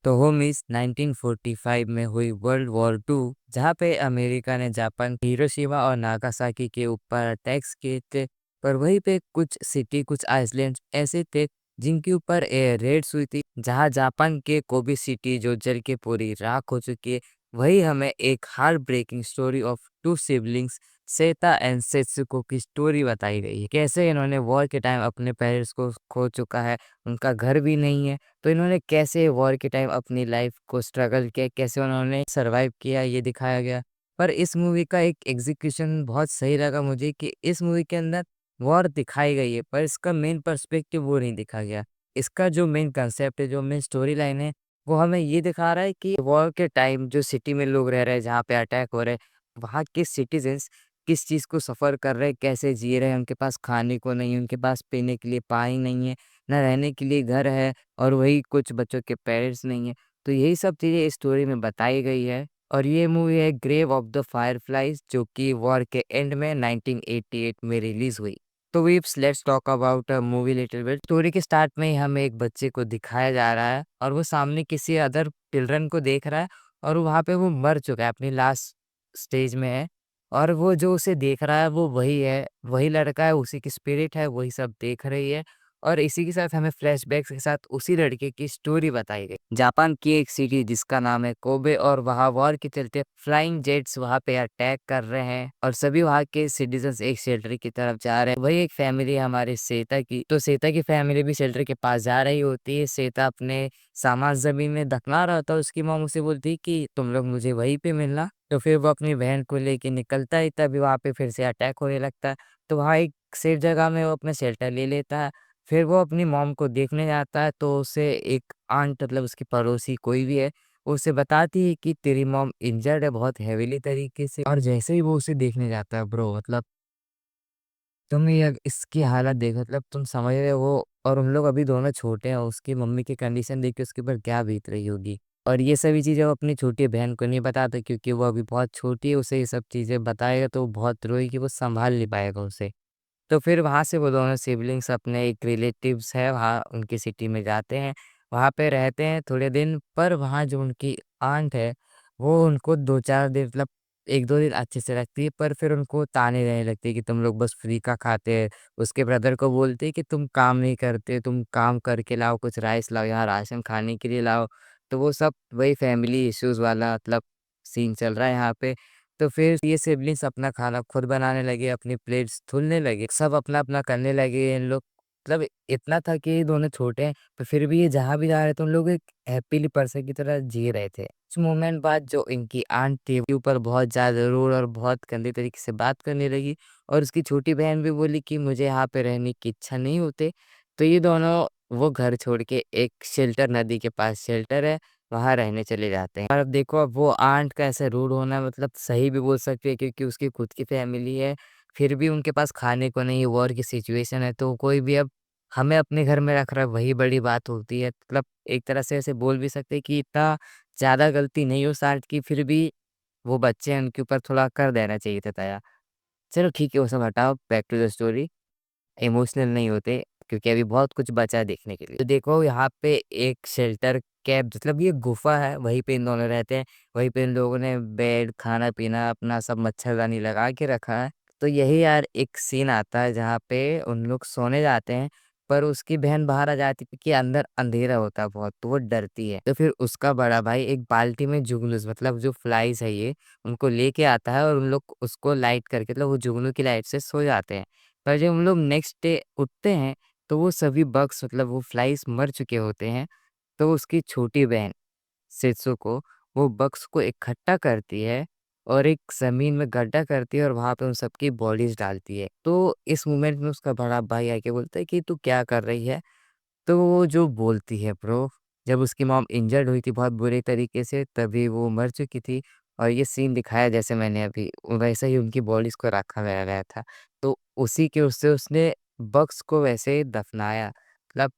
तो होमीज 1945 में हुई वर्ल्ड वॉर टू, जहाँ पे अमेरिका ने जापान हिरोशिमा और नागासाकी के ऊपर अटैक्स किए थे। पर वहीं पे कुछ सिटी, कुछ आइसलैंड ऐसे थे जिनके ऊपर एयर रेड्स हुई थी, जहाँ जापान के कोबी सिटी जो जल के पूरी राख हो चुकी है। वही हमें एक heart breaking story of two siblings Seita and Setsuko की स्टोरी बताई गई है। कैसे इन्होंने वॉर के टाइम अपने पेरेंट्स को खो चुका है, उनका घर भी नहीं है, तो इन्होंने कैसे वॉर के टाइम अपनी लाइफ को स्ट्रगल किया, कैसे उन्होंने सरवाइव किया, ये दिखाया गया। पर इस मूवी का एक एग्जीक्यूशन बहुत सही लगा मुझे कि इस मूवी के अंदर वॉर दिखाई गई है पर इसका मेन पर्सपेक्टिव वो नहीं दिखा गया। इसका जो मेन कंसेप्ट है, जो मेन स्टोरी लाइन है, वो हमें ये दिखा रहा है कि वॉर के टाइम जो सिटी में लोग रह रहे हैं, जहाँ पे अटैक हो रहे हैं, वहाँ के सिटीजन्स किस चीज़ को सफ़र कर रहे हैं, कैसे जी रहे हैं। उनके पास खाने को नहीं, उनके पास पीने के लिए पानी नहीं है, ना रहने के लिए घर है, और वही कुछ बच्चों के पेरेंट्स नहीं है। तो यही सब चीज़ें इस स्टोरी में बताई गई है। और ये मूवी है ग्रेव ऑफ द फायरफ्लाइज, जो कि वॉर के एंड में 1988 में रिलीज हुई। तो weeps, let's talk about a movie little bit. Story के स्टार्ट में ही हमें एक बच्चे को दिखाया जा रहा है और वो सामने किसी अदर चिल्ड्रन को देख रहा है, और वहाँ पे वो मर चुका है, अपनी लास्ट स्टेज में है। और वो जो उसे देख रहा है वो वही है, वही लड़का है, उसी की स्पिरिट है, वही सब देख रही है। और इसी के साथ हमें फ्लैशबैक्स के साथ उसी लड़के की स्टोरी बताई गई। जापान की एक सिटी जिसका नाम है कोबे, और वहाँ वॉर के चलते फ्लाइंग जेट्स वहाँ पे अटैक कर रहे हैं और सभी वहाँ के सिटीजन्स एक शेल्टर की तरफ जा रहे हैं। वही एक फैमिली है हमारे सेता की, तो सेता की फैमिली भी शेल्टर के पास जा रही होती है। सेता अपने सामान जमीन में दफना रहा था, उसकी मॉम उसे बोलती है कि तुम लोग मुझे वहीं पे मिलना। तो फिर वो अपनी बहन को लेके निकलता है, तभी वहाँ पे फिर से अटैक होने लगता है। तो वहाँ एक सेफ जगह में वो अपना शेल्टर ले लेता है। फिर वो अपनी मॉम को देखने जाता है, तो उसे एक आंट, मतलब उसकी पड़ोसी कोई भी है, वो उसे बताती है कि तेरी मॉम इंजर्ड है बहुत हेवीली तरीके से। और जैसे ही वो उसे देखने जाता है ब्रो, मतलब तुम ये इसकी हालत देखो, मतलब तुम समझ रहे हो। और उन लोग अभी दोनों छोटे हैं, उसकी मम्मी की कंडीशन देख के उसके ऊपर क्या बीत रही होगी। और ये सभी चीज़ें वो अपनी छोटी बहन को नहीं बताता, क्योंकि वो अभी बहुत छोटी है। उसे ये सब चीज़ें बताएगा तो वो बहुत रोएगी, वो संभाल नहीं पाएगा उसे। तो फिर वहाँ से वो दोनों सिबलिंग्स अपने एक रिलेटिव्स है वहाँ उनकी सिटी में जाते हैं, वहाँ पे रहते हैं थोड़े दिन। पर वहाँ जो उनकी आंट है, वो उनको 2-4 दिन, मतलब 1-2 दिन अच्छे से रखती है, पर फिर उनको ताने देने लगती है कि तुम लोग बस फ्री का खाते हैं। उसके ब्रदर को बोलती है कि तुम काम नहीं करते, तुम काम करके लाओ, कुछ राइस लाओ, यहाँ राशन खाने के लिए लाओ। तो वो सब वही फैमिली इश्यूज़ वाला मतलब सीन चल रहा है यहाँ पे। तो फिर ये सिबलिंग्स अपना खाना खुद बनाने लगे, अपनी प्लेट्स धुलने लगे, सब अपना-अपना करने लगे। इन लोग, मतलब इतना था कि ये दोनों छोटे हैं, पर फिर भी ये जहाँ भी जा रहे थे उन लोग एक हैप्पीली पर्सन की तरह जी रहे थे। कुछ मोमेंट बाद जो इनकी आंट थी उसके ऊपर बहुत ज़्यादा रूड और बहुत गंदे तरीके से बात करने लगी, और उसकी छोटी बहन भी बोली कि मुझे यहाँ पे रहने की इच्छा नहीं होती। तो ये दोनों वो घर छोड़ के एक शेल्टर, नदी के पास शेल्टर है, वहाँ रहने चले जाते हैं। और अब देखो, अब वो आंट का ऐसे रूड होना, मतलब सही भी बोल सकते हैं क्योंकि उसकी खुद की फैमिली है, फिर भी उनके पास खाने को नहीं, वॉर की सिचुएशन है, तो कोई भी अब हमें अपने घर में रख रहा है, वही बड़ी बात होती है। मतलब एक तरह से ऐसे बोल भी सकते हैं कि इतना ज़्यादा गलती नहीं हो उस आंट की, फिर भी वो बच्चे हैं उनके ऊपर थोड़ा कर देना चाहिए था दया। चलो ठीक है, वो सब हटाओ, back to the story. Emotional नहीं होते क्योंकि अभी बहुत कुछ बचा है देखने के लिए। तो देखो यहाँ पे एक शेल्टर कैंप, मतलब ये गुफ़ा है, वहीं पे इन दोनों रहते हैं। वहीं पे इन लोगों ने बेड, खाना-पीना अपना सब मच्छरदानी लगा के रखा है। तो यही यार एक सीन आता है जहाँ पे उन लोग सोने जाते हैं, पर उसकी बहन बाहर आ जाती है क्योंकि अंदर अंधेरा होता है बहुत, तो वो डरती है। तो फिर उसका बड़ा भाई एक बाल्टी में जुगनूस, मतलब जो फ्लाइज़ है ये, उनको लेके आता है और उन लोग उसको लाइट करके, मतलब वो जुगनू की लाइट से सो जाते हैं। पर जब हम लोग नेक्स्ट डे उठते हैं, तो वो सभी बग्स, मतलब वो फ्लाइज़ मर चुके होते हैं। तो उसकी छोटी बहन शित्ज़ुको वो बग्स को इकट्ठा करती है और एक ज़मीन में गड्ढा करती है और वहाँ पे उन सबकी बॉडीज़ डालती है। तो इस मोमेंट में उसका बड़ा भाई आके बोलता है कि तू क्या कर रही है? तो वो जो बोलती है ब्रो, जब उसकी मॉम इंजर्ड हुई थी बहुत बुरे तरीके से, तभी वो मर चुकी थी। और ये सीन दिखाया जैसे मैंने अभी, वैसे ही उनकी बॉडीज़ को रखा गया गया था। तो उसी के उससे उसने बग्स को वैसे ही दफ़नाया। मतलब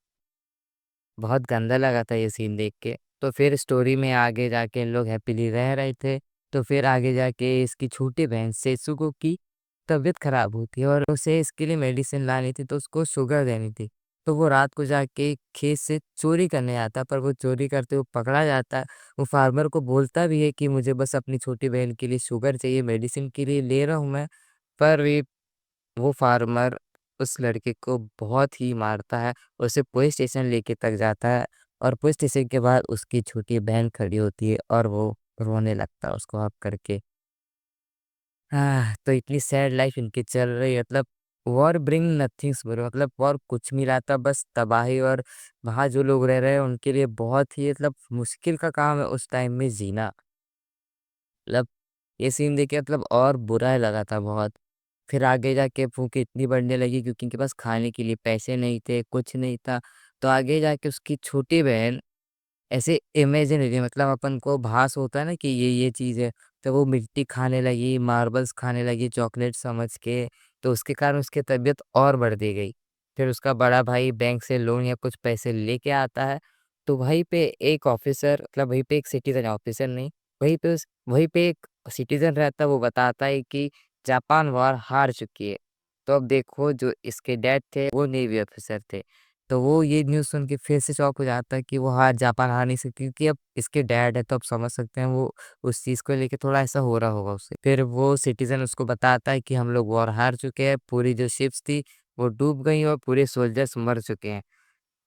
बहुत गंदा लगा था ये सीन देख के। तो फिर स्टोरी में आगे जाके इन लोग हैप्पीली रह रहे थे। तो फिर आगे जाके इसकी छोटी बहन सेत्सुको की तबीयत खराब हुई थी और उसे इसके लिए मेडिसिन लानी थी, तो उसको शुगर देनी थी। तो वो रात को जाके खेत से चोरी करने आता है, पर वो चोरी करते हुए पकड़ा जाता है। वो फार्मर को बोलता भी है कि मुझे बस अपनी छोटी बहन के लिए शुगर चाहिए, मेडिसिन के लिए ले रहा हूँ मैं। पर वो फार्मर उस लड़के को बहुत ही मारता है, उसे पुलिस स्टेशन लेके तक जाता है और पुलिस स्टेशन के बाद उसकी छोटी बहन खड़ी होती है और वो रोने लगता है उसको हग करके। तो इतनी सैड लाइफ इनकी चल रही है, मतलब वॉर ब्रिंग नथिंग्स ब्रो, मतलब वॉर कुछ नहीं लाता, बस तबाही। और वहाँ जो लोग रह रहे हैं उनके लिए बहुत ही मतलब मुश्किल का काम है उस टाइम में जीना। मतलब ये सीन देख के मतलब और बुरा लगा था बहुत। फिर आगे जाके भूख इतनी बढ़ने लगी क्योंकि इनके पास खाने के लिए पैसे नहीं थे, कुछ नहीं था। तो आगे जाके उसकी छोटी बहन ऐसे इमेजिनरी, मतलब अपन को भास होता है ना कि ये चीज़ है, तो वो मिट्टी खाने लगी, मार्बल्स खाने लगी चॉकलेट समझ के, तो उसके कारण उसकी तबीयत और बढ़ दी गई। फिर उसका बड़ा भाई बैंक से लोन या कुछ पैसे लेके आता है, तो वहीं पे एक ऑफ़िसर, मतलब वहीं पे एक सिटीज़न, ऑफ़िसर नहीं, वहीं पे एक सिटीज़न रहता है, वो बताता है कि जापान वॉर हार चुकी है। तो अब देखो जो इसके डैड थे वो नेवी ऑफ़िसर थे। तो वो ये न्यूज़ सुन के फिर से शॉक हो जाता है कि वो जापान हार नहीं सकती, क्योंकि अब इसके डैड है तो अब समझ सकते हैं वो उस चीज़ को लेके थोड़ा ऐसा हो रहा होगा उससे। फिर वो सिटीज़न उसको बताता है कि हम लोग वॉर हार चुके हैं, पूरी जो शिप्स थी वो डूब गई और पूरे सोल्जर्स मर चुके हैं।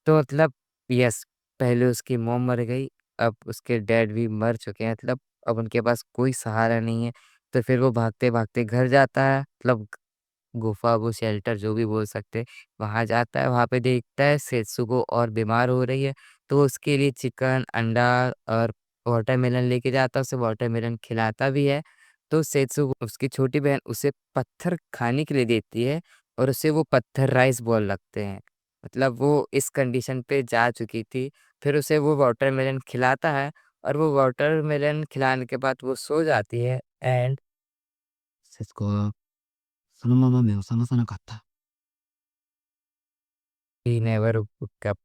तो मतलब यस, पहले उसकी मॉम मर गई, अब उसके डैड भी मर चुके हैं, मतलब अब उनके पास कोई सहारा नहीं है। तो फिर वो भागते-भागते घर जाता है, मतलब गुफ़ा, वो शेल्टर जो भी बोल सकते हैं, वहाँ जाता है, वहाँ पे देखता है सेत्सुको और बीमार हो रही है, तो वो उसके लिए चिकन, अंडा और वाटरमेलन लेके जाता है, उसे वाटरमेलन खिलाता भी है। तो सेत्सुको, उसकी छोटी बहन, उसे पत्थर खाने के लिए देती है और उसे वो पत्थर राइस बॉल लगते हैं। मतलब वो इस कंडीशन पे जा चुकी थी, फिर उसे वो वाटरमेलन खिलाता है और वो वाटरमेलन खिलाने के बाद वो सो जाती है एंड 節子はそのまま目を覚まさなかった。ही नेवर वुक अप।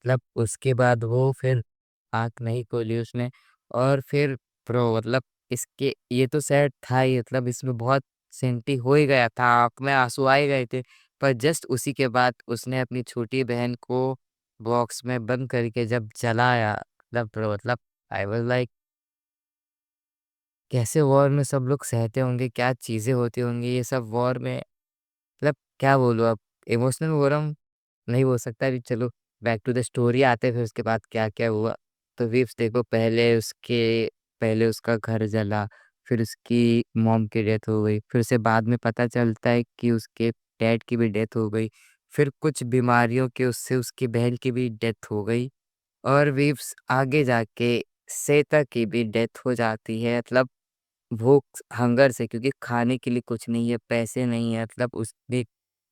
मतलब उसके बाद वो फिर आँख नहीं खोली उसने। और फिर ब्रो, मतलब इसके ये तो सैड था ही, मतलब इसमें बहुत सेंटी हो ही गया था, आँख में आँसू आ ही गए थे। पर जस्ट उसी के बाद उसने अपनी छोटी बहन को बॉक्स में बंद करके जब जलाया, मतलब ब्रो, मतलब आई वाज़ लाइक कैसे वॉर में सब लोग सहते होंगे, क्या चीज़ें होती होंगी ये सब वॉर में, मतलब क्या बोलूँ अब, इमोशनल हो रहा हूँ। नहीं हो सकता अभी, चलो बैक टू द स्टोरी आते हैं, फिर उसके बाद क्या-क्या हुआ। तो विव्स देखो, पहले उसका घर जला, फिर उसकी मॉम की डेथ हो गई, फिर उसे बाद में पता चलता है कि उसके डैड की भी डेथ हो गई, फिर कुछ बीमारियों के उससे उसकी बहन की भी डेथ हो गई और विव्स आगे जाके सेता की भी डेथ हो जाती है। मतलब भूख हंगर से, क्योंकि खाने के लिए कुछ नहीं है, पैसे नहीं है, मतलब उसने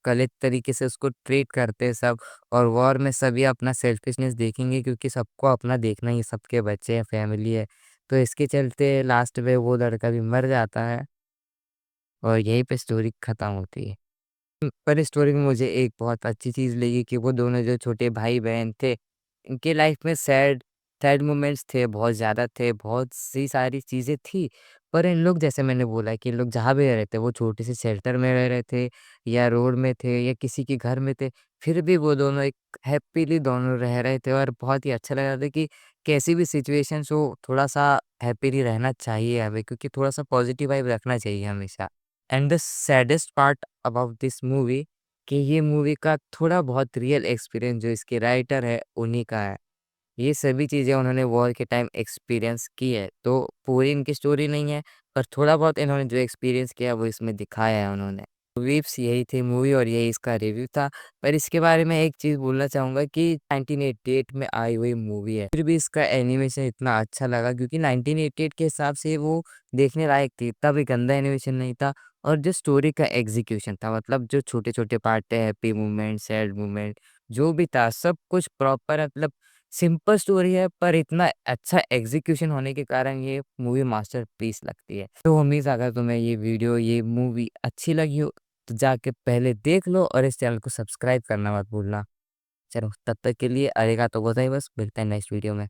गलत तरीके से उसको ट्रीट करते हैं सब। और वॉर में सभी अपना सेल्फिशनेस देखेंगे क्योंकि सबको अपना देखना ही है, सबके बच्चे हैं, फैमिली है। तो इसके चलते लास्ट में वो लड़का भी मर जाता है और यहीं पे स्टोरी खत्म होती है। पर स्टोरी में मुझे एक बहुत अच्छी चीज़ लगी कि वो दोनों जो छोटे भाई-बहन थे, इनके लाइफ में सैड सैड मोमेंट्स थे, बहुत ज़्यादा थे, बहुत सी सारी चीज़ें थी। पर इन लोग, जैसे मैंने बोला कि इन लोग जहाँ भी रह रहे थे, वो छोटे से शेल्टर में रह रहे थे या रोड में थे या किसी के घर में थे, फिर भी वो दोनों एक हैप्पीली दोनों रह रहे थे और बहुत ही अच्छा लग रहा था कि कैसी भी सिचुएशंस हो, थोड़ा-सा हैप्पीली रहना चाहिए हमें, क्योंकि थोड़ा-सा पॉजिटिव वाइब रखना चाहिए हमेशा। And the saddest part about this movie कि ये मूवी का थोड़ा बहुत रियल एक्सपीरियंस जो इसके राइटर है उन्हीं का है। ये सभी चीज़ें उन्होंने वॉर के टाइम एक्सपीरियंस की है। तो पूरी इनकी स्टोरी नहीं है, पर थोड़ा बहुत इन्होंने जो एक्सपीरियंस किया वो इसमें दिखाया है उन्होंने। वीव्स यही थी मूवी और यही इसका रिव्यू था। पर इसके बारे में एक चीज़ बोलना चाहूँगा कि 1988 में आई हुई मूवी है। फिर भी इसका एनिमेशन इतना अच्छा लगा क्योंकि 1988 के हिसाब से वो देखने लायक थी। इतना भी गंदा एनिमेशन नहीं था और जो स्टोरी का एग्ज़ीक्यूशन था, मतलब जो छोटे-छोटे पार्ट थे, हैप्पी मोमेंट, सैड मोमेंट, जो भी था सब कुछ प्रॉपर, मतलब सिंपल स्टोरी है पर इतना अच्छा एग्ज़ीक्यूशन होने के कारण ये मूवी मास्टरपीस लगती है। तो उम्मीद है अगर तुम्हें ये मूवी अच्छी लगी हो तो जाके पहले देख लो और इस चैनल को सब्सक्राइब करना मत भूलना। चलो तब तक के लिए अरेगातो गोज़ाइमासु, मिलते हैं नेक्स्ट वीडियो में।